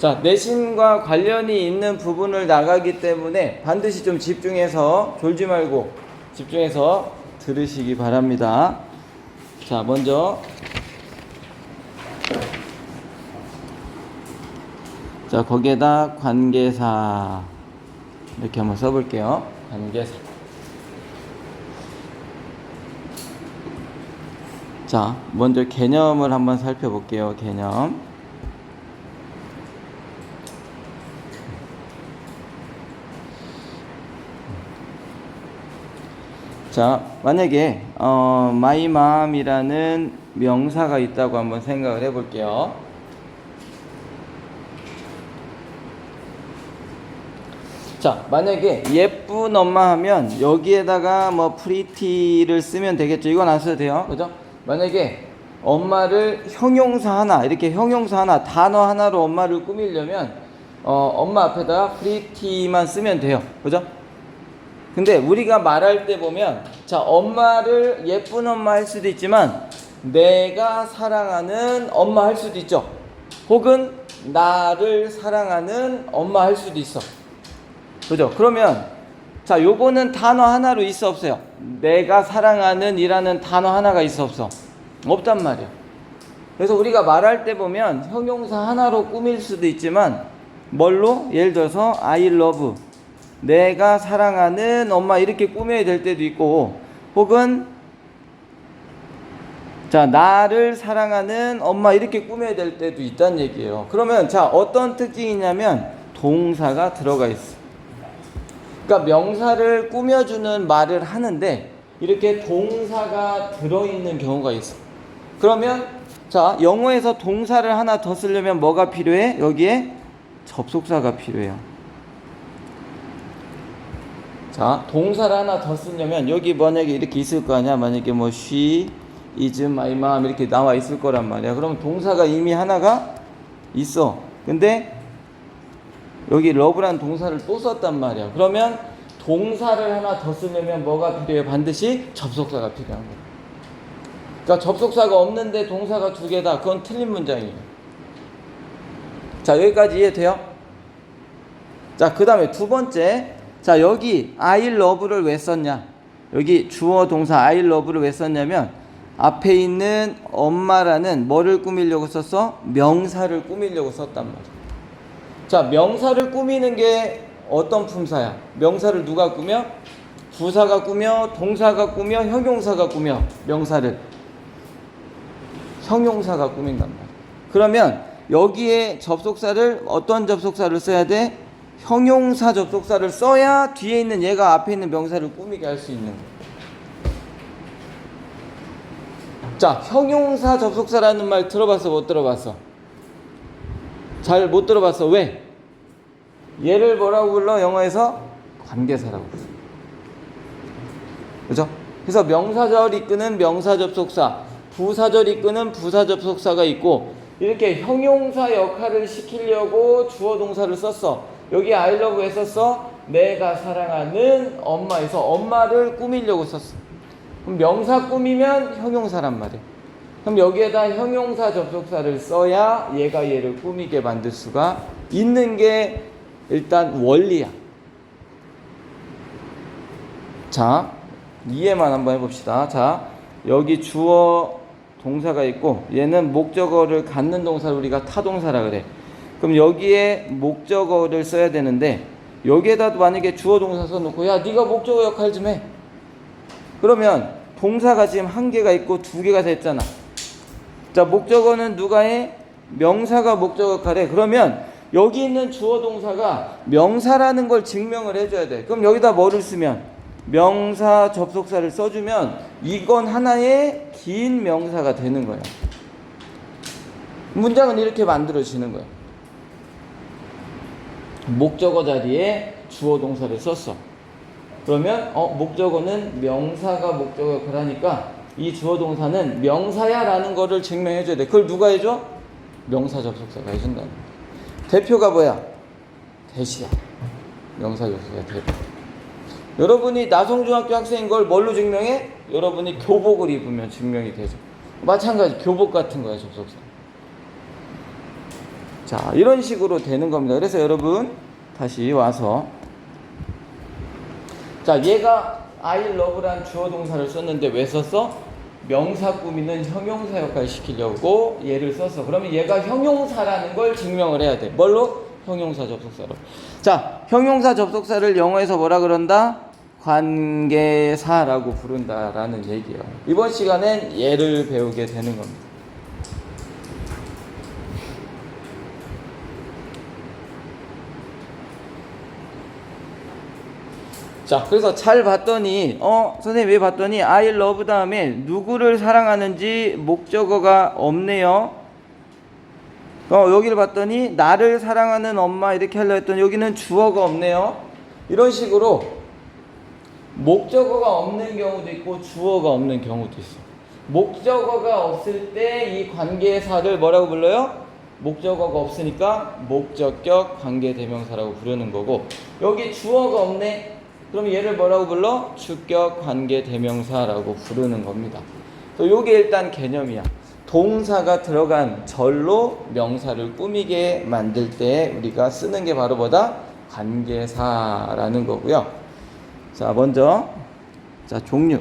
자, 내신과 관련이 있는 부분을 나가기 때문에 반드시 좀 집중해서 졸지 말고 집중해서 들으시기 바랍니다. 자, 먼저 자, 거기에다 관계사 이렇게 한번 써볼게요. 관계사. 자, 먼저 개념을 한번 살펴볼게요. 개념. 자, 만약에 my mom이라는 명사가 있다고 한번 생각을 해볼게요. 자, 만약에 예쁜 엄마 하면 여기에다가 뭐 pretty를 쓰면 되겠죠. 이건 안 써도 돼요. 그죠? 만약에 엄마를 형용사 하나, 이렇게 형용사 하나, 단어 하나로 엄마를 꾸미려면 엄마 앞에다가 pretty만 쓰면 돼요. 그죠? 근데 우리가 말할 때 보면, 자, 엄마를 예쁜 엄마 할 수도 있지만 내가 사랑하는 엄마 할 수도 있죠. 혹은 나를 사랑하는 엄마 할 수도 있어. 그죠? 그러면 자, 요거는 단어 하나로 있어 없어요? 내가 사랑하는 이라는 단어 하나가 있어 없어? 없단 말이야. 그래서 우리가 말할 때 보면 형용사 하나로 꾸밀 수도 있지만 뭘로? 예를 들어서 I love, 내가 사랑하는 엄마 이렇게 꾸며야 될 때도 있고, 혹은 자, 나를 사랑하는 엄마 이렇게 꾸며야 될 때도 있다는 얘기예요. 그러면 자, 어떤 특징이 있냐면 동사가 들어가 있어. 그러니까 명사를 꾸며주는 말을 하는데 이렇게 동사가 들어있는 경우가 있어. 그러면 자, 영어에서 동사를 하나 더 쓰려면 뭐가 필요해? 여기에 접속사가 필요해요. 자, 동사를 하나 더 쓰려면 여기 만약에 이렇게 있을 거 아니야. 만약에 뭐 she is my mom 이렇게 나와 있을 거란 말이야. 그러면 동사가 이미 하나가 있어. 근데 여기 love라는 동사를 또 썼단 말이야. 그러면 동사를 하나 더 쓰려면 뭐가 필요해? 반드시 접속사가 필요한 거야. 그러니까 접속사가 없는데 동사가 두 개다. 그건 틀린 문장이에요. 자, 여기까지 이해돼요? 자, 그 다음에 두 번째. 자, 여기 I love를 왜 썼냐? 여기 주어 동사 I love를 왜 썼냐면 앞에 있는 엄마라는 뭐를 꾸미려고 썼어? 명사를 꾸미려고 썼단 말이야. 자, 명사를 꾸미는 게 어떤 품사야? 명사를 누가 꾸며? 부사가 꾸며, 동사가 꾸며, 형용사가 꾸며. 명사를 형용사가 꾸민단 말이야. 그러면 여기에 접속사를 어떤 접속사를 써야 돼? 형용사 접속사를 써야 뒤에 있는 얘가 앞에 있는 명사를 꾸미게 할 수 있는 거야. 자, 형용사 접속사라는 말 들어봤어? 못 들어봤어? 잘 못 들어봤어. 왜? 얘를 뭐라고 불러? 영어에서 관계사라고 불러. 그죠? 그래서 명사절 이끄는 명사 접속사, 부사절 이끄는 부사 접속사가 있고, 이렇게 형용사 역할을 시키려고 주어 동사를 썼어. 여기 I love에 썼어. 내가 사랑하는 엄마에서 엄마를 꾸미려고 썼어. 그럼 명사 꾸미면 형용사란 말이야. 그럼 여기에다 형용사 접속사를 써야 얘가 얘를 꾸미게 만들 수가 있는 게 일단 원리야. 자, 이해만 한번 해봅시다. 자, 여기 주어 동사가 있고 얘는 목적어를 갖는 동사를 우리가 타동사라 그래. 그럼 여기에 목적어를 써야 되는데 여기에다도 만약에 주어 동사 써놓고 야, 네가 목적어 역할 좀 해. 그러면 동사가 지금 한 개가 있고 두 개가 됐잖아. 자, 목적어는 누가 해? 명사가 목적어 역할해. 그러면 여기 있는 주어 동사가 명사라는 걸 증명을 해줘야 돼. 그럼 여기다 뭐를 쓰면? 명사 접속사를 써주면 이건 하나의 긴 명사가 되는 거야. 문장은 이렇게 만들어지는 거야. 목적어 자리에 주어 동사를 썼어. 그러면 목적어는 명사가 목적어 역할을 하니까 이 주어 동사는 명사야 라는 거를 증명해줘야 돼. 그걸 누가 해줘? 명사 접속사가 해준다는 거야. 대표가 뭐야? 대시야. 명사 접속사 대표. 여러분이 나성중학교 학생인 걸 뭘로 증명해? 여러분이 교복을 입으면 증명이 되죠. 마찬가지 교복 같은 거야, 접속사. 자, 이런 식으로 되는 겁니다. 그래서 여러분 다시 와서, 자, 얘가 I love란 주어 동사를 썼는데 왜 썼어? 명사 꾸미는 형용사 역할 시키려고 얘를 썼어. 그러면 얘가 형용사라는 걸 증명을 해야 돼. 뭘로? 형용사 접속사로. 자, 형용사 접속사를 영어에서 뭐라 그런다? 관계사라고 부른다라는 얘기예요. 이번 시간엔 얘를 배우게 되는 겁니다. 자, 그래서 잘 봤더니, 선생님 왜 봤더니 I love 다음에 누구를 사랑하는지 목적어가 없네요. 여기를 봤더니 나를 사랑하는 엄마 이렇게 하려 했더니 여기는 주어가 없네요. 이런 식으로 목적어가 없는 경우도 있고 주어가 없는 경우도 있어. 목적어가 없을 때 이 관계사를 뭐라고 불러요? 목적어가 없으니까 목적격 관계대명사라고 부르는 거고, 여기 주어가 없네. 그럼 얘를 뭐라고 불러? 주격 관계대명사라고 부르는 겁니다. 그래서 요게 일단 개념이야. 동사가 들어간 절로 명사를 꾸미게 만들 때 우리가 쓰는 게 바로 뭐다? 관계사라는 거고요. 자, 먼저 종류.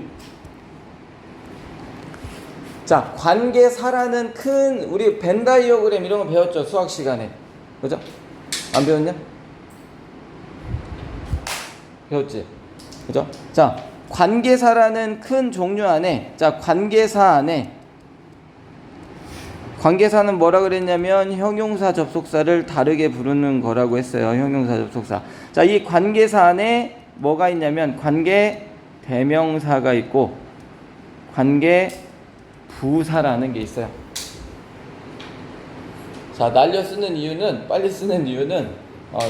자, 관계사라는 큰, 우리 벤 다이어그램 이런 거 배웠죠, 수학 시간에. 그죠? 안 배웠냐? 배웠지? 그죠? 자, 관계사라는 큰 종류 안에, 자, 관계사 안에, 관계사는 뭐라 그랬냐면 형용사 접속사를 다르게 부르는 거라고 했어요. 형용사 접속사. 자, 이 관계사 안에 뭐가 있냐면 관계 대명사가 있고 관계 부사라는 게 있어요. 자, 날려 쓰는 이유는, 빨리 쓰는 이유는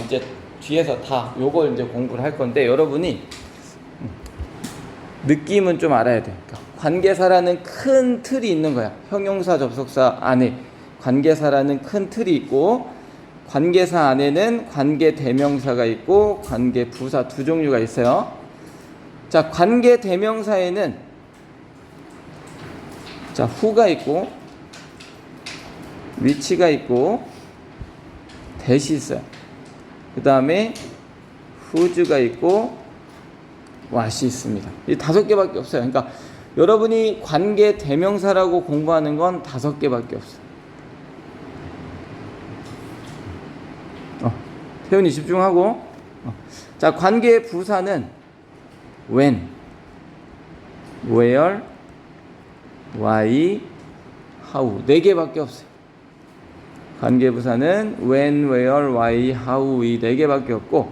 이제 뒤에서 다 요걸 이제 공부를 할 건데, 여러분이 느낌은 좀 알아야 돼. 그러니까 관계사라는 큰 틀이 있는 거야. 형용사 접속사 안에 관계사라는 큰 틀이 있고, 관계사 안에는 관계 대명사가 있고 관계 부사 두 종류가 있어요. 자, 관계 대명사에는 자, who가 있고 which가 있고 that이 있어요. 그 다음에 whose가 있고 what이 있습니다. 이 5개밖에 없어요. 그러니까 여러분이 관계 대명사라고 공부하는 건 5개밖에 없어요. 태훈이 집중하고. 자, 관계 부사는 when, where, why, how 4개밖에 없어요. 관계 부사는 when, where, why, how 이 4개밖에 없고,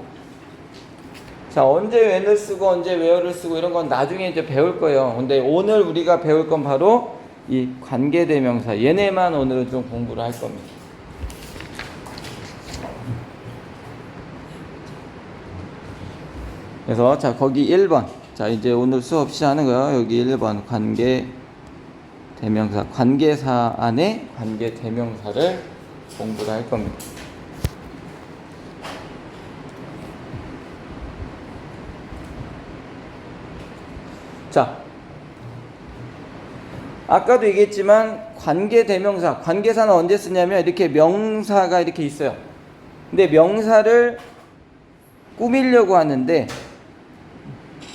자, 언제 when을 쓰고 언제 where를 쓰고 이런 건 나중에 이제 배울 거예요. 근데 오늘 우리가 배울 건 바로 이 관계대명사, 얘네만 오늘은 좀 공부를 할 겁니다. 그래서 자, 거기 1번. 자, 이제 오늘 수업 시작하는 거예요. 여기 1번 관계대명사, 관계사 안에 관계대명사를 공부를 할 겁니다. 자, 아까도 얘기했지만 관계대명사, 관계사는 언제 쓰냐면 이렇게 명사가 이렇게 있어요. 근데 명사를 꾸미려고 하는데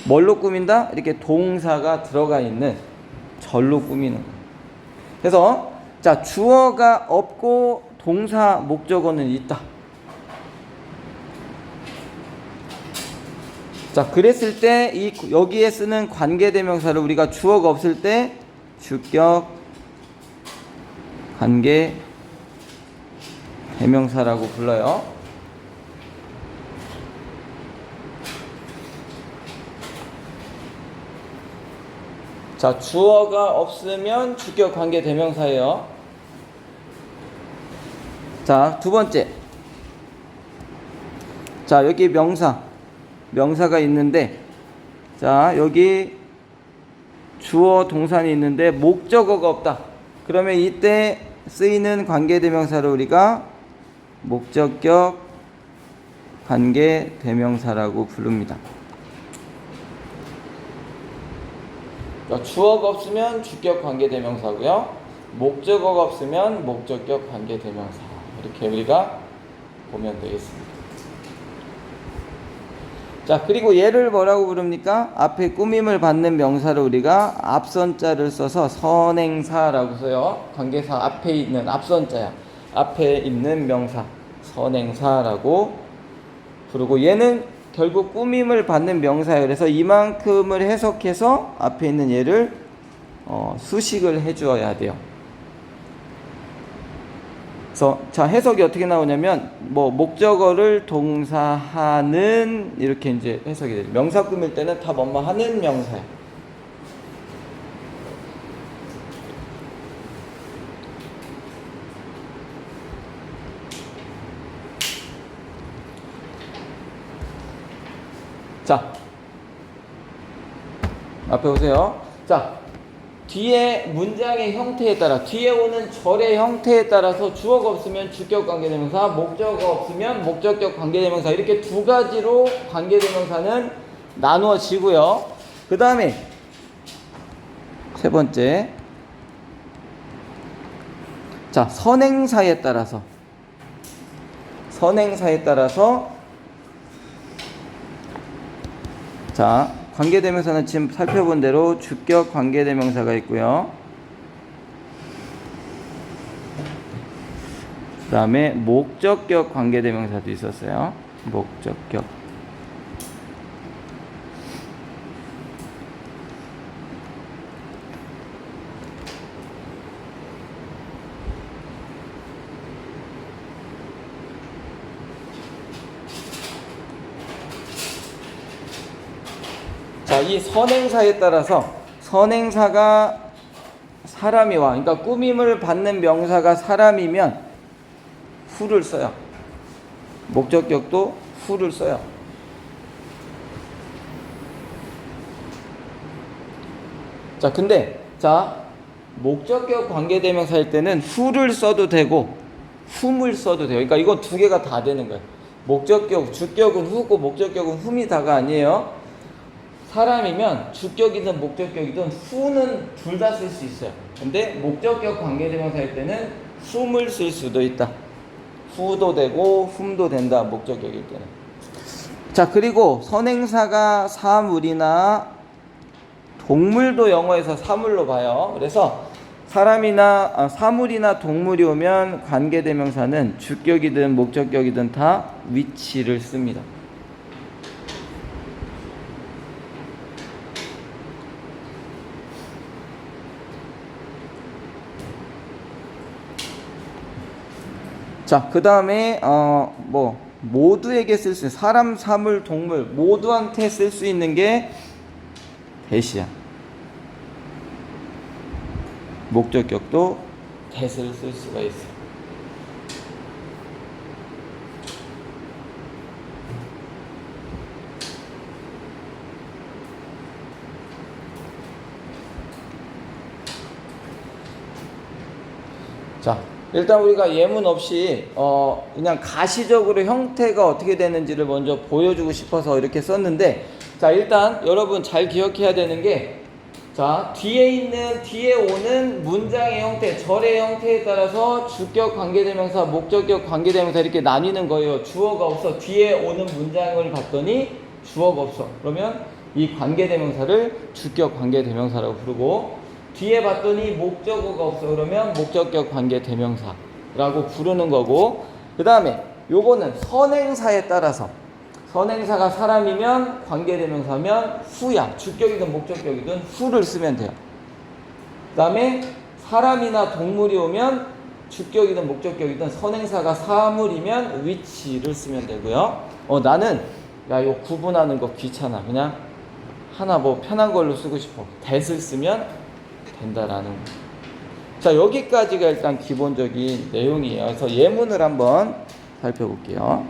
뭘로 꾸민다? 이렇게 동사가 들어가 있는 절로 꾸미는 거예요. 그래서 자, 주어가 없고 동사 목적어는 있다. 자, 그랬을 때 여기에 쓰는 관계대명사를 우리가 주어가 없을 때 주격 관계대명사라고 불러요. 자, 주어가 없으면 주격 관계대명사예요. 자, 두 번째. 자, 여기 명사가 있는데, 자, 여기 주어 동사는 있는데 목적어가 없다. 그러면 이때 쓰이는 관계대명사를 우리가 목적격 관계대명사라고 부릅니다. 주어가 없으면 주격 관계대명사고요. 목적어가 없으면 목적격 관계대명사. 이렇게 우리가 보면 되겠습니다. 자, 그리고 얘를 뭐라고 부릅니까? 앞에 꾸밈을 받는 명사를 우리가 앞선자를 써서 선행사라고 써요. 관계사 앞에 있는 앞선자야. 앞에 있는 명사 선행사라고 부르고, 얘는 결국 꾸밈을 받는 명사예요. 그래서 이만큼을 해석해서 앞에 있는 얘를 수식을 해주어야 돼요. 그래서 자, 해석이 어떻게 나오냐면 뭐 목적어를 동사하는 이렇게 이제 해석이 되죠. 명사 꾸밀 때는 다 뭐뭐 하는 명사야. 자, 앞에 보세요. 자, 뒤에 문장의 형태에 따라, 뒤에 오는 절의 형태에 따라서 주어가 없으면 주격 관계대명사, 목적어가 없으면 목적격 관계대명사, 이렇게 두 가지로 관계대명사는 나누어지고요. 그 다음에 세 번째, 자, 선행사에 따라서 자, 관계대명사는 지금 살펴본 대로 주격 관계대명사가 있고요. 그 다음에 목적격 관계대명사도 있었어요. 목적격. 자, 이 선행사에 따라서 선행사가 사람이와, 그러니까 꾸밈을 받는 명사가 사람이면 후를 써요. 목적격도 후를 써요. 자, 근데 자, 목적격 관계대명사일 때는 후를 써도 되고 훔을 써도 돼요. 그러니까 이거 두 개가 다 되는 거예요. 목적격, 주격은 후고 목적격은 훔이 다가 아니에요. 사람이면 주격이든 목적격이든 후는 둘 다 쓸 수 있어요. 근데 목적격 관계대명사일 때는 훔을 쓸 수도 있다. 후도 되고 훔도 된다, 목적격일 때는. 자, 그리고 선행사가 사물이나 동물도 영어에서 사물로 봐요. 그래서 사물이나 동물이 오면 관계대명사는 주격이든 목적격이든 다 위치를 씁니다. 자, 그 다음에 모두에게 쓸 수 있는, 사람, 사물, 동물 모두한테 쓸 수 있는 게 대시야. 목적격도 대시를 쓸 수가 있어요. 자, 일단 우리가 예문 없이 그냥 가시적으로 형태가 어떻게 되는지를 먼저 보여주고 싶어서 이렇게 썼는데, 자, 일단 여러분 잘 기억해야 되는 게, 자, 뒤에 오는 문장의 형태, 절의 형태에 따라서 주격 관계대명사, 목적격 관계대명사 이렇게 나뉘는 거예요. 주어가 없어. 뒤에 오는 문장을 봤더니 주어가 없어. 그러면 이 관계대명사를 주격 관계대명사라고 부르고, 뒤에 봤더니 목적어가 없어. 그러면 목적격 관계대명사라고 부르는 거고, 그 다음에 요거는 선행사에 따라서, 선행사가 사람이면 관계대명사면 후야. 주격이든 목적격이든 후를 쓰면 돼요. 그 다음에 사람이나 동물이 오면 주격이든 목적격이든 선행사가 사물이면 위치를 쓰면 되고요. 나는 이거 구분하는 거 귀찮아. 그냥 하나 뭐 편한 걸로 쓰고 싶어. that을 쓰면 된다라는 거. 자, 여기까지가 일단 기본적인 내용이에요. 그래서 예문을 한번 살펴볼게요.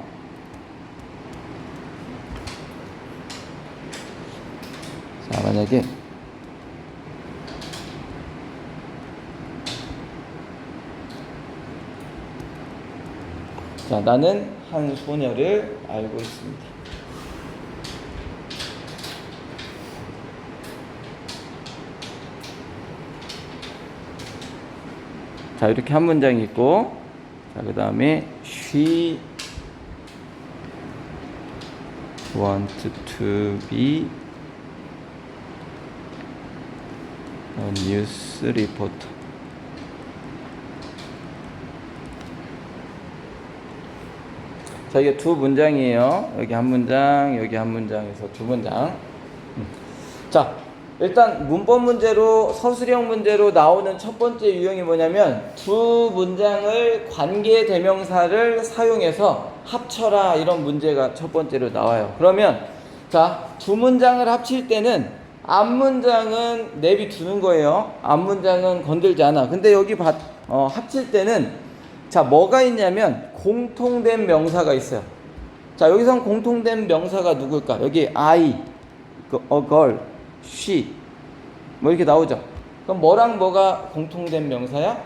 자, 만약에 자, 나는 한 소녀를 알고 있습니다. 자, 이렇게 한 문장이 있고, 자, 그 다음에 she want to be a news reporter. 자, 이게 두 문장이에요. 여기 한 문장, 여기 한 문장에서 두 문장. 자, 일단 문법 문제로, 서술형 문제로 나오는 첫 번째 유형이 뭐냐면 두 문장을 관계대명사를 사용해서 합쳐라, 이런 문제가 첫 번째로 나와요. 그러면 자, 두 문장을 합칠 때는 앞문장은 내비두는 거예요. 앞문장은 건들지 않아. 근데 여기 합칠 때는 자, 뭐가 있냐면 공통된 명사가 있어요. 자, 여기선 공통된 명사가 누굴까? 여기 I, a girl, she 뭐 이렇게 나오죠. 그럼 뭐랑 뭐가 공통된 명사야?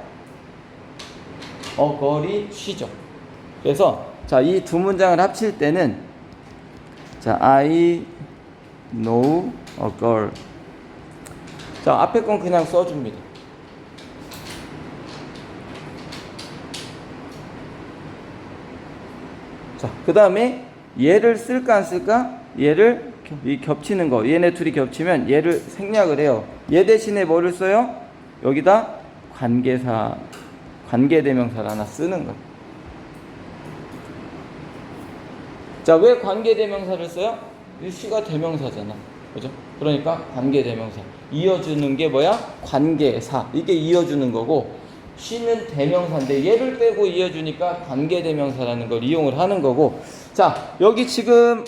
a girl이 she죠. 그래서 자, 이 두 문장을 합칠 때는 자, I know a girl. 자, 앞에 건 그냥 써줍니다. 자, 그 다음에 얘를 쓸까 안 쓸까? 얘를 이 겹치는 거, 얘네 둘이 겹치면 얘를 생략을 해요. 얘 대신에 뭐를 써요? 여기다 관계사, 관계대명사를 하나 쓰는 거예요. 자, 왜 관계대명사를 써요? 이 she가 대명사잖아, 그죠? 그러니까 관계대명사 이어주는 게 뭐야? 관계사, 이게 이어주는 거고, she는 대명사인데 얘를 빼고 이어주니까 관계대명사라는 걸 이용을 하는 거고. 자, 여기 지금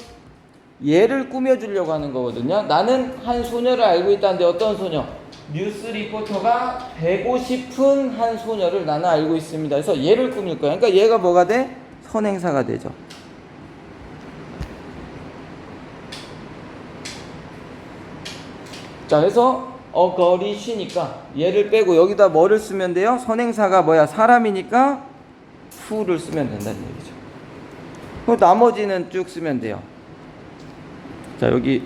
얘를 꾸며주려고 하는 거거든요. 나는 한 소녀를 알고 있다는데 어떤 소녀? 뉴스 리포터가 되고 싶은 한 소녀를 나는 알고 있습니다. 그래서 얘를 꾸밀 거야. 그러니까 얘가 뭐가 돼? 선행사가 되죠. 자, 그래서 girl이 she니까 얘를 빼고 여기다 뭐를 쓰면 돼요? 선행사가 뭐야? 사람이니까 who를 쓰면 된다는 얘기죠. 그럼 나머지는 쭉 쓰면 돼요. 자, 여기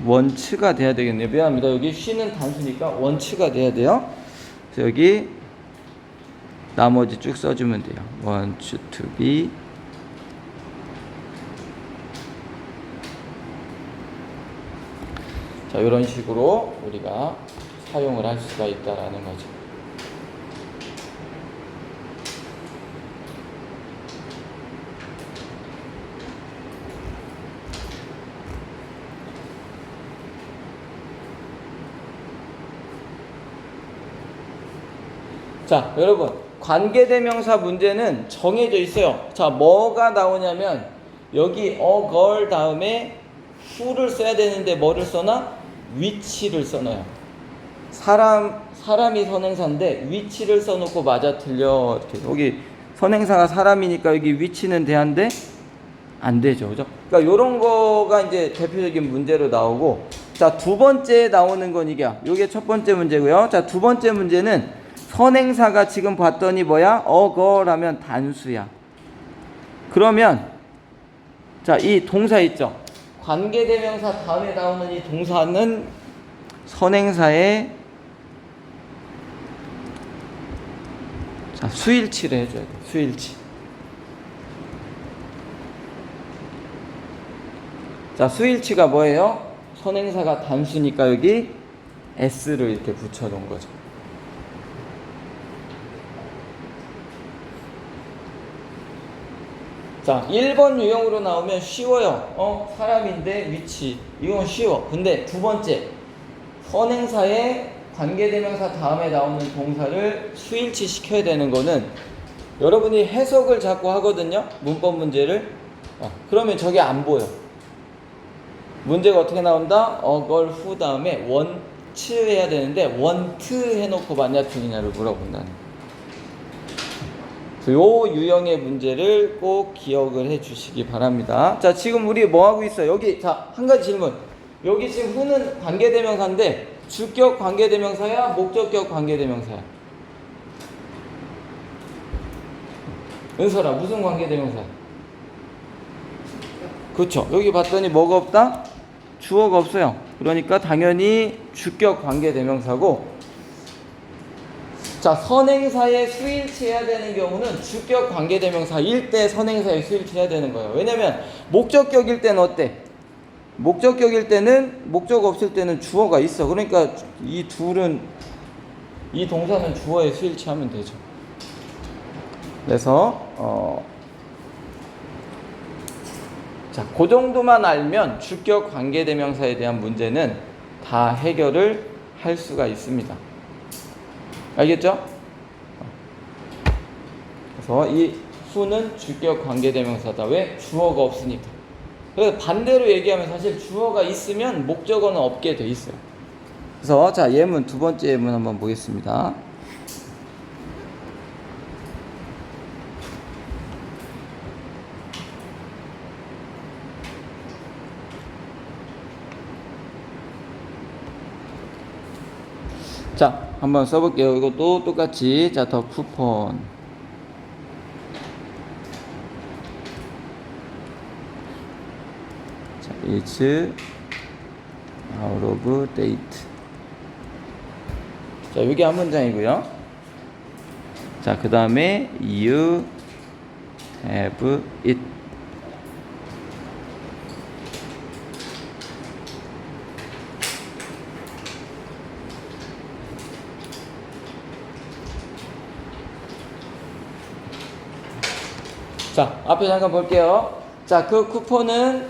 원츠가 돼야 되겠네요. 미안합니다. 여기 she는 단수니까 원츠가 돼야 돼요. 그래서 여기 나머지 쭉 써주면 돼요. want to be 자, 이런 식으로 우리가 사용을 할 수가 있다라는 거죠. 자, 여러분, 관계대명사 문제는 정해져 있어요. 자, 뭐가 나오냐면 여기 a girl 다음에 who를 써야 되는데 뭐를 써놔? which를 써놔요. 사람이 선행사인데 which를 써놓고 맞아 틀려. 이렇게 여기 선행사가 사람이니까 여기 which는 돼야인데 안 되죠, 그죠? 그러니까 이런 거가 이제 대표적인 문제로 나오고. 자, 두 번째 나오는 건 이게 첫 번째 문제고요. 자, 두 번째 문제는 선행사가 지금 봤더니 뭐야? 어거라면 단수야. 그러면 자, 이 동사 있죠? 관계대명사 다음에 나오는 이 동사는 선행사의 자, 수일치를 해줘야 돼. 수일치. 자, 수일치가 뭐예요? 선행사가 단수니까 여기 s를 이렇게 붙여놓은 거죠. 자, 1번 유형으로 나오면 쉬워요. 사람인데 위치. 이건 쉬워. 근데 두 번째, 선행사의 관계대명사 다음에 나오는 동사를 수일치 시켜야 되는 거는 여러분이 해석을 자꾸 하거든요. 문법 문제를. 그러면 저게 안 보여. 문제가 어떻게 나온다? 걸 후 다음에 원츠 해야 되는데 원트 해놓고 맞냐 틀리냐를 물어본다는 거예요. 요 유형의 문제를 꼭 기억을 해 주시기 바랍니다. 자, 지금 우리 뭐 하고 있어요? 여기, 자, 한 가지 질문. 여기 지금 who는 관계대명사인데 주격 관계대명사야? 목적격 관계대명사야? 은설아, 무슨 관계대명사야? 그쵸. 여기 봤더니 뭐가 없다? 주어가 없어요. 그러니까 당연히 주격 관계대명사고. 자, 선행사에 수일치해야 되는 경우는 주격 관계대명사일 때 선행사에 수일치해야 되는 거예요. 왜냐면 목적격일 때는 어때? 목적격일 때는 목적 없을 때는 주어가 있어. 그러니까 이 동사는 주어에 수일치하면 되죠. 그래서 자, 그 정도만 알면 주격 관계대명사에 대한 문제는 다 해결을 할 수가 있습니다. 알겠죠? 그래서 이 who는 주격 관계대명사다. 왜? 주어가 없으니까. 그래서 반대로 얘기하면 사실 주어가 있으면 목적어는 없게 돼 있어요. 그래서 자, 예문 두 번째 예문 한번 보겠습니다. 자, 한번 써볼게요. 이것도 똑같이. 자, 더 쿠폰. 자, it's out of date. 자, 여기 한 문장이고요. 자, 그 다음에 you have it. 자, 앞에 잠깐 볼게요. 자, 그 쿠폰은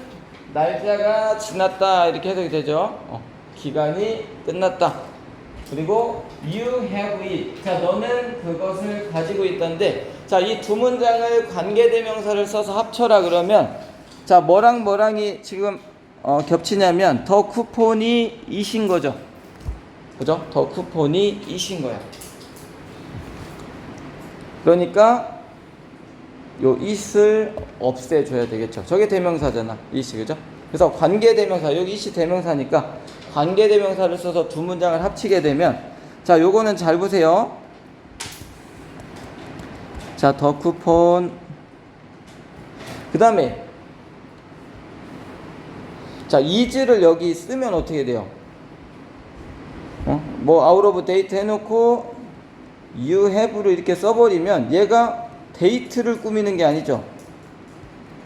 날짜가 지났다 이렇게 해석이 되죠. 기간이 끝났다. 그리고 you have it. 자, 너는 그것을 가지고 있던데, 자, 이 두 문장을 관계대명사를 써서 합쳐라 그러면, 자, 뭐랑 뭐랑이 지금 겹치냐면 더 쿠폰이 이신 거죠. 그죠? 더 쿠폰이 이신 거야. 그러니까 요 it을 없애줘야 되겠죠. 저게 대명사잖아. it이, 그죠? 그래서 관계대명사, 여기 it이 대명사니까 관계대명사를 써서 두 문장을 합치게 되면, 자, 요거는 잘 보세요. 자, 더 쿠폰. 그 다음에 자, is를 여기 쓰면 어떻게 돼요? 뭐 out of date 해놓고 you have를 이렇게 써버리면 얘가 데이트를 꾸미는 게 아니죠.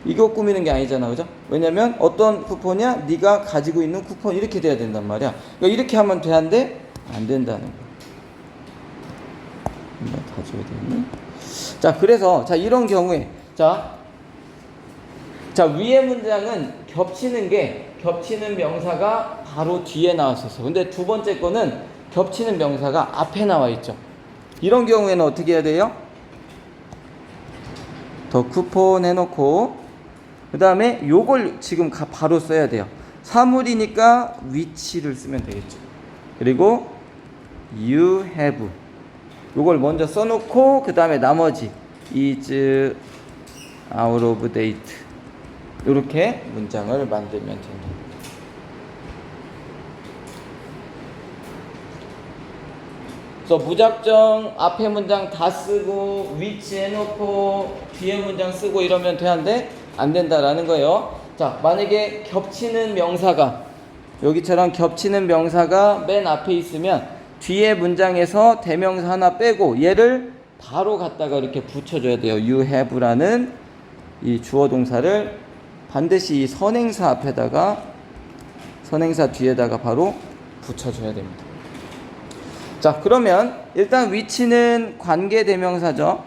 이거 꾸미는 게 아니잖아, 그죠? 왜냐면 어떤 쿠폰이야? 네가 가지고 있는 쿠폰, 이렇게 돼야 된단 말이야. 그러니까 이렇게 하면 되는데 안 된다는 거야. 다 줘야 되니? 자, 그래서 자, 이런 경우에 자, 위에 문장은 겹치는 명사가 바로 뒤에 나왔었어. 근데 두 번째 거는 겹치는 명사가 앞에 나와 있죠. 이런 경우에는 어떻게 해야 돼요? 더 쿠폰 해놓고, 그 다음에 요걸 지금 바로 써야 돼요. 사물이니까 which를 쓰면 되겠죠. 그리고 you have 요걸 먼저 써놓고, 그 다음에 나머지 is out of date 요렇게 문장을 만들면 된다. 그래서 무작정 앞에 문장 다 쓰고 which 해놓고 뒤에 문장 쓰고 이러면 되는데 안 된다라는 거예요. 자, 만약에 겹치는 명사가 여기처럼 겹치는 명사가 맨 앞에 있으면 뒤에 문장에서 대명사 하나 빼고 얘를 바로 갖다가 이렇게 붙여줘야 돼요. you have라는 이 주어 동사를 반드시 이 선행사 앞에다가, 선행사 뒤에다가 바로 붙여줘야 됩니다. 자, 그러면 일단 which는 관계대명사죠.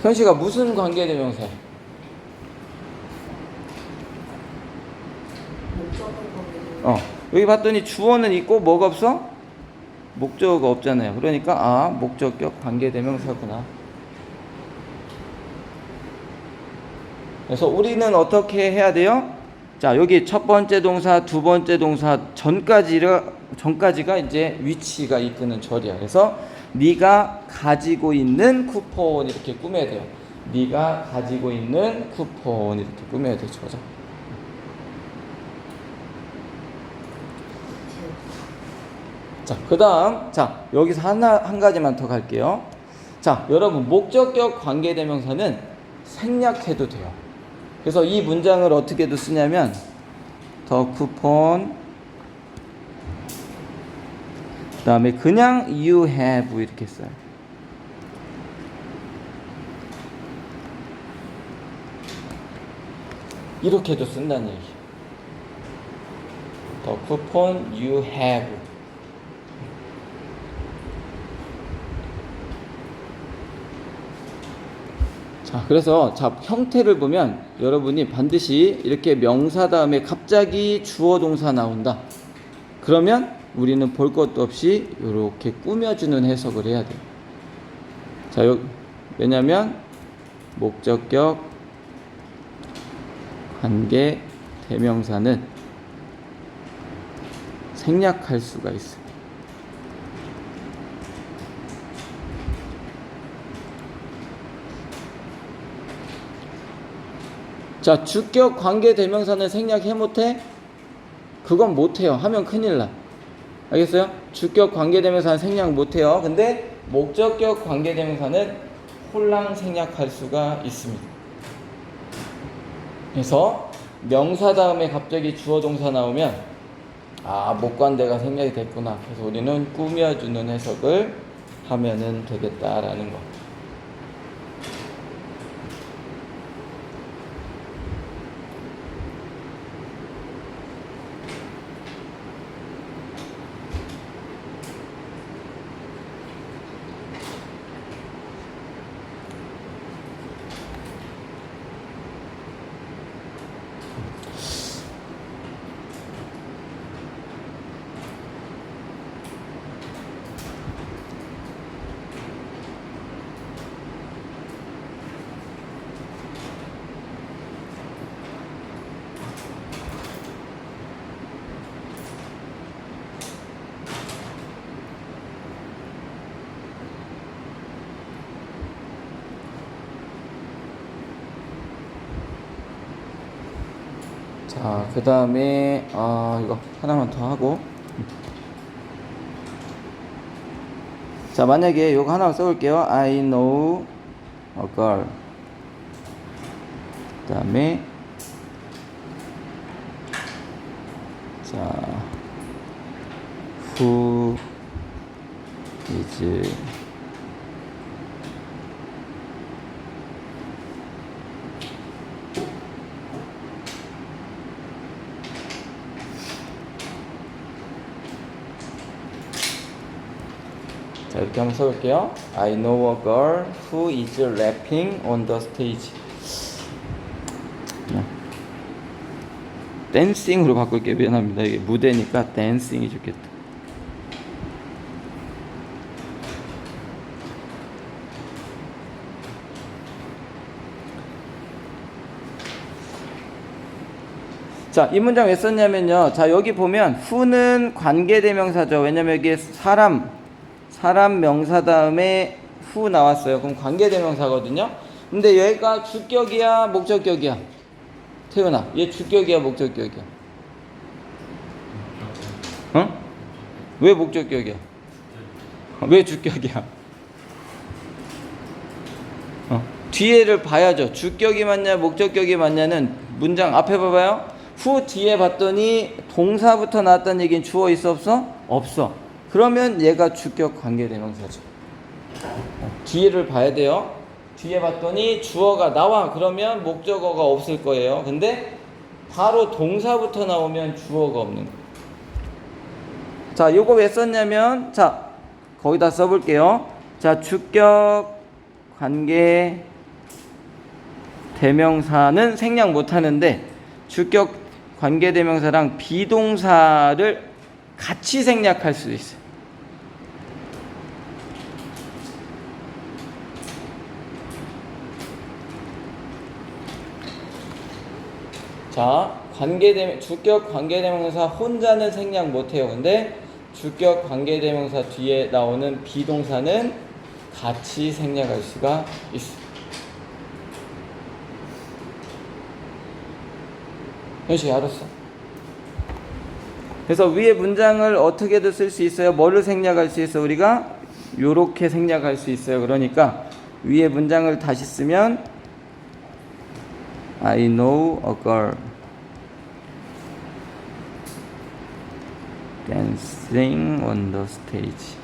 현씨가 무슨 관계대명사야? 여기 봤더니 주어는 있고 뭐가 없어? 목적어가 없잖아요. 그러니까 목적격 관계대명사구나. 그래서 우리는 어떻게 해야 돼요? 자, 여기 첫 번째 동사, 두 번째 동사 전까지가 이제 위치가 이끄는 절이야. 그래서 네가 가지고 있는 쿠폰 이렇게 꾸며야 돼요. 네가 가지고 있는 쿠폰 이렇게 꾸며야 되죠. 그죠? 자, 그 다음, 자, 여기서 한 가지만 더 갈게요. 자, 여러분, 목적격 관계대명사는 생략해도 돼요. 그래서 이 문장을 어떻게도 쓰냐면 the coupon 그 다음에 그냥 you have 이렇게 써요. 이렇게도 쓴다는 얘기. The coupon you have. 자, 그래서 형태를 보면 여러분이 반드시 이렇게 명사 다음에 갑자기 주어 동사 나온다. 그러면 우리는 볼 것도 없이 이렇게 꾸며주는 해석을 해야 돼요. 자, 왜냐면 목적격, 관계, 대명사는 생략할 수가 있어요. 자, 주격, 관계, 대명사는 생략해 못해? 그건 못해요. 하면 큰일 나. 알겠어요? 주격, 관계, 대명사는 생략 못해요. 근데 목적격, 관계, 대명사는 홀랑 생략할 수가 있습니다. 그래서 명사 다음에 갑자기 주어 동사 나오면 목관대가 생략이 됐구나. 그래서 우리는 꾸며주는 해석을 하면은 되겠다라는 거. 자, 그 다음에 이거 하나만 더 하고, 자, 만약에 이거 하나만 써볼게요. I know a girl. 그 다음에 자, who is 자, 이렇게 한번 써볼게요. I know a girl who is rapping on the stage. 댄싱으로 바꿀게요. 미안합니다. 이게 무대니까 댄싱이 좋겠다. 자, 이 문장 왜 썼냐면요. 자, 여기 보면 who는 관계대명사죠. 왜냐면 여기에 사람 명사 다음에 who 나왔어요. 그럼 관계대명사거든요. 근데 얘가 주격이야, 목적격이야? 태훈아, 얘 주격이야, 목적격이야? 왜 목적격이야? 왜 주격이야? 뒤에를 봐야죠. 주격이 맞냐, 목적격이 맞냐는 문장 앞에 봐봐요. who 뒤에 봤더니 동사부터 나왔다는 얘기는 주어 있어, 없어? 없어. 그러면 얘가 주격 관계대명사죠. 뒤를 봐야 돼요. 뒤에 봤더니 주어가 나와. 그러면 목적어가 없을 거예요. 근데 바로 동사부터 나오면 주어가 없는 거예요. 자, 요거 왜 썼냐면, 자, 거기다 써볼게요. 자, 주격 관계 대명사는 생략 못하는데 주격 관계 대명사랑 비동사를 같이 생략할 수 있어요. 자, 주격 관계대명사 혼자는 생략 못해요. 근데 주격 관계대명사 뒤에 나오는 비동사는 같이 생략할 수가 있어요. 현식이 알았어? 그래서 위에 문장을 어떻게든 쓸 수 있어요. 뭐를 생략할 수 있어? 우리가 요렇게 생략할 수 있어요. 그러니까 위에 문장을 다시 쓰면 I know a girl dancing on the stage.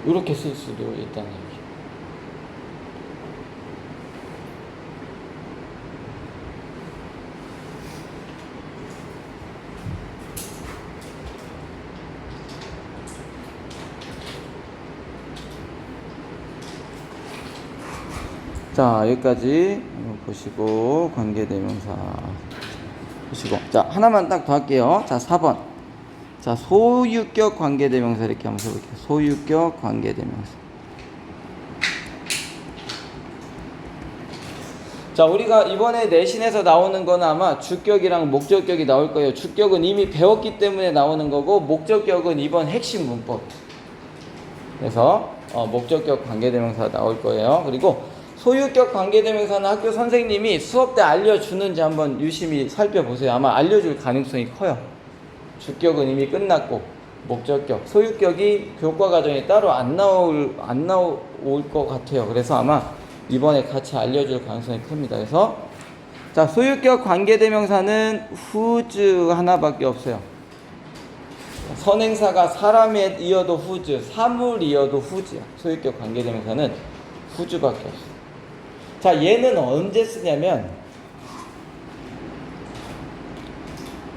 이렇게 쓸 수도 있다는 얘기. 자, 여기까지 보시고 관계대명사 보시고, 자, 하나만 딱 더 할게요. 자, 4번. 자, 소유격 관계대명사 이렇게 한번 써볼게요. 소유격 관계대명사. 자, 우리가 이번에 내신에서 나오는 거는 아마 주격이랑 목적격이 나올 거예요. 주격은 이미 배웠기 때문에 나오는 거고, 목적격은 이번 핵심 문법. 그래서 목적격 관계대명사 나올 거예요. 그리고 소유격 관계대명사는 학교 선생님이 수업 때 알려주는지 한번 유심히 살펴보세요. 아마 알려줄 가능성이 커요. 주격은 이미 끝났고, 목적격, 소유격이 교과 과정에 따로 안 나올 것 같아요. 그래서 아마 이번에 같이 알려줄 가능성이 큽니다. 그래서 자, 소유격 관계대명사는 whose 하나밖에 없어요. 선행사가 사람에 이어도 whose, 사물 이어도 whose야. 소유격 관계대명사는 whose밖에 없어요. 자, 얘는 언제 쓰냐면,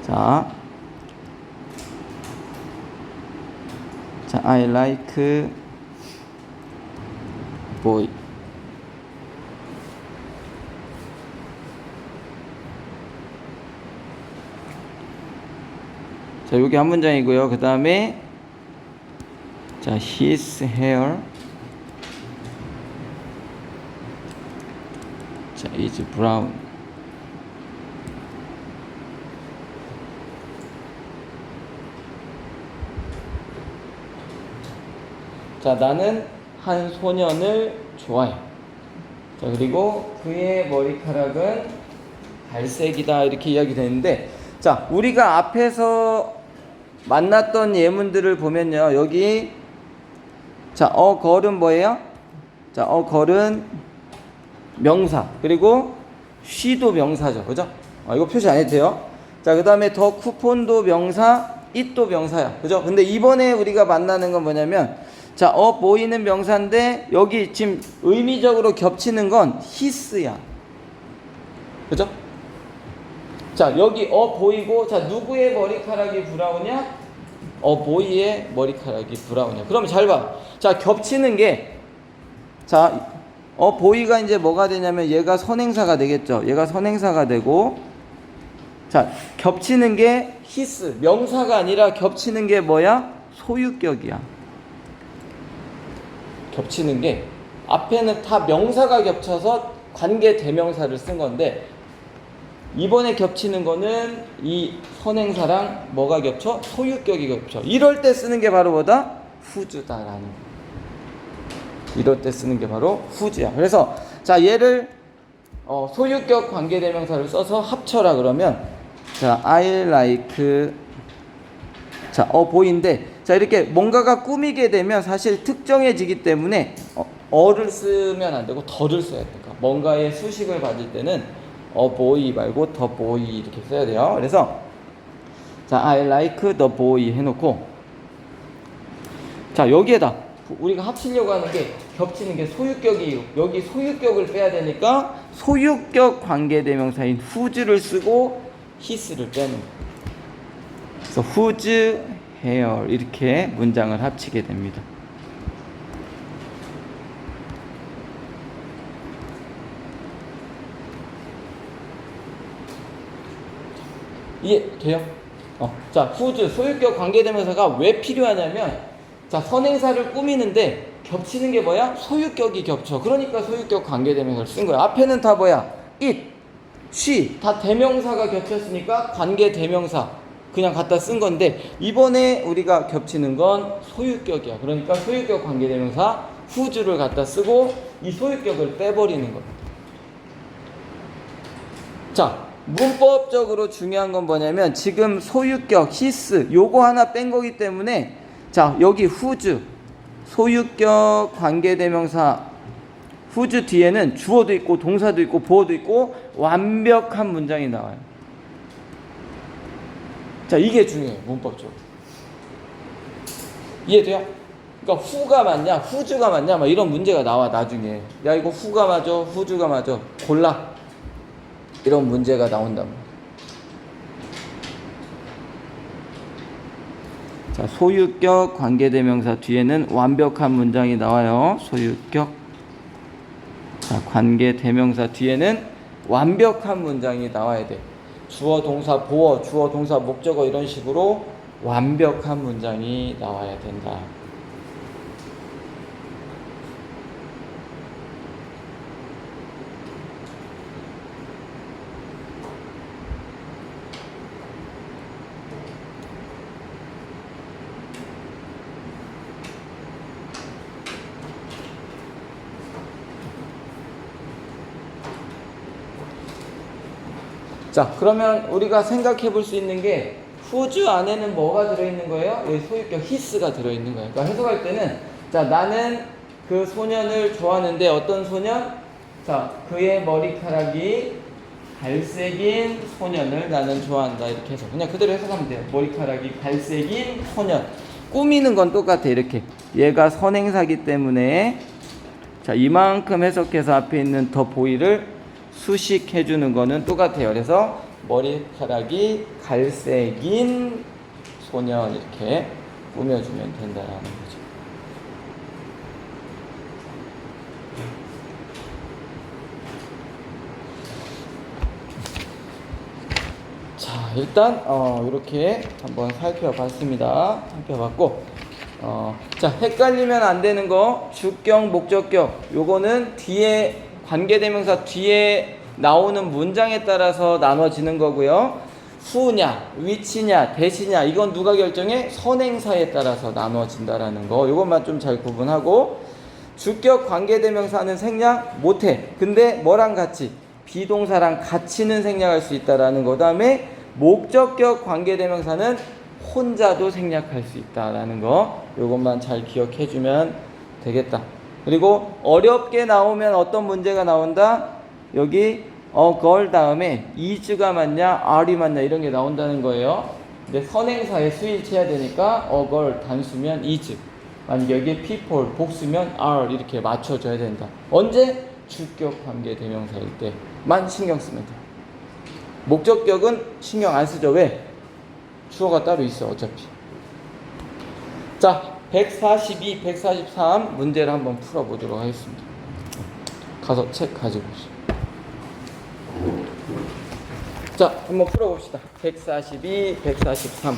자, I like boy. 자, 요게 한 문장이고요. 그 다음에 자, his hair 자, is brown. 자, 나는 한 소년을 좋아해. 자, 그리고 그의 머리카락은 갈색이다. 이렇게 이야기되는데, 자, 우리가 앞에서 만났던 예문들을 보면요. 여기 자, 걸은 뭐예요? 자, 걸은 명사. 그리고 she도 명사죠. 그죠? 이거 표시 안 해도 돼요. 자, 그 다음에 더 쿠폰도 명사, it도 명사야. 그죠? 근데 이번에 우리가 만나는 건 뭐냐면, 자, 보이는 명사인데 여기 지금 의미적으로 겹치는 건 his야. 그죠? 자, 여기 보이고, 자, 누구의 머리카락이 브라운이야? 보이의 머리카락이 브라운이야. 그러면 잘 봐. 자, 겹치는 게, 자, 보이가 이제 뭐가 되냐면 얘가 선행사가 되겠죠. 얘가 선행사가 되고, 자, 겹치는 게 his, 명사가 아니라 겹치는 게 뭐야? 소유격이야. 겹치는 게 앞에는 다 명사가 겹쳐서 관계 대명사를 쓴 건데, 이번에 겹치는 거는 이 선행사랑 뭐가 겹쳐? 소유격이 겹쳐. 이럴 때 쓰는 게 바로 뭐다? whose다라는 거. 이럴 때 쓰는 게 바로 whose야. 그래서 자, 얘를 소유격 관계 대명사를 써서 합쳐라 그러면, 자, I like 자, 보인데, 자, 이렇게 뭔가가 꾸미게 되면 사실 특정해지기 때문에 어를 쓰면 안 되고 더를 써야 돼요. 그러니까 뭔가의 수식을 받을 때는 boy 말고 the boy 이렇게 써야 돼요. 그래서 자, I like the boy 해놓고, 자, 여기에다 우리가 합치려고 하는 게 겹치는 게 소유격이에요. 여기 소유격을 빼야 되니까 소유격 관계대명사인 whose를 쓰고 his를 빼는 거예요. 그래서 whose hair 이렇게 문장을 합치게 됩니다. 이해돼요? 자, whose 소유격 관계대명사가 왜 필요하냐면, 자, 선행사를 꾸미는데 겹치는 게 뭐야? 소유격이 겹쳐. 그러니까 소유격 관계대명사를 쓴 거야. 앞에는 다 뭐야? it, she 다 대명사가 겹쳤으니까 관계대명사 그냥 갖다 쓴 건데, 이번에 우리가 겹치는 건 소유격이야. 그러니까 소유격 관계대명사 whose를 갖다 쓰고 이 소유격을 빼버리는 거야. 자, 문법적으로 중요한 건 뭐냐면, 지금 소유격 his 요거 하나 뺀 거기 때문에, 자, 여기 whose, 소유격 관계대명사 whose 뒤에는 주어도 있고 동사도 있고 보어도 있고 완벽한 문장이 나와요. 자, 이게 중요해요. 문법적으로. 이해돼요? 그러니까 who가 맞냐 whose가 맞냐 막 이런 문제가 나와 나중에. 야, 이거 who가 맞아 whose가 맞아 골라. 이런 문제가 나온단 말이야. 자, 소유격 관계대명사 뒤에는 완벽한 문장이 나와요. 소유격. 자, 관계대명사 뒤에는 완벽한 문장이 나와야 돼. 주어, 동사, 보어, 주어, 동사, 목적어 이런 식으로 완벽한 문장이 나와야 된다. 자, 그러면 우리가 생각해 볼 수 있는 게 whose 안에는 뭐가 들어있는 거예요? 여기 소유격 his가 들어있는 거예요. 그러니까 해석할 때는 자, 나는 그 소년을 좋아하는데 어떤 소년? 자, 그의 머리카락이 갈색인 소년을 나는 좋아한다. 이렇게 해서 그냥 그대로 해석하면 돼요. 머리카락이 갈색인 소년. 꾸미는 건 똑같아. 이렇게 얘가 선행사기 때문에 자, 이만큼 해석해서 앞에 있는 더 보이를 수식해주는 거는 똑같아요. 그래서 머리카락이 갈색인 소년 이렇게 꾸며주면 된다는 거죠. 자, 일단 이렇게 한번 살펴봤습니다. 살펴봤고 자, 헷갈리면 안 되는 거 주격, 목적격 요거는 뒤에 관계대명사 뒤에 나오는 문장에 따라서 나눠지는 거고요. who냐, which냐, that이냐 이건 누가 결정해? 선행사에 따라서 나눠진다라는 거. 이것만 좀 잘 구분하고 주격 관계대명사는 생략 못해. 근데 뭐랑 같이? 비동사랑 같이는 생략할 수 있다라는 거. 다음에 목적격 관계대명사는 혼자도 생략할 수 있다라는 거. 이것만 잘 기억해 주면 되겠다. 그리고 어렵게 나오면 어떤 문제가 나온다? 여기 걸 다음에 is가 맞냐 are이 맞냐 이런 게 나온다는 거예요. 근데 선행사에 수일치해야 되니까 걸 단수면 is, 만약 여기에 people 복수면 are 이렇게 맞춰줘야 된다. 언제? 주격 관계 대명사일 때만 신경 쓰면 돼. 목적격은 신경 안 쓰죠. 왜? 주어가 따로 있어 어차피. 자, 142, 143 문제를 한번 풀어보도록 하겠습니다. 가서 책 가지고 오시죠. 자, 한번 풀어봅시다. 142, 143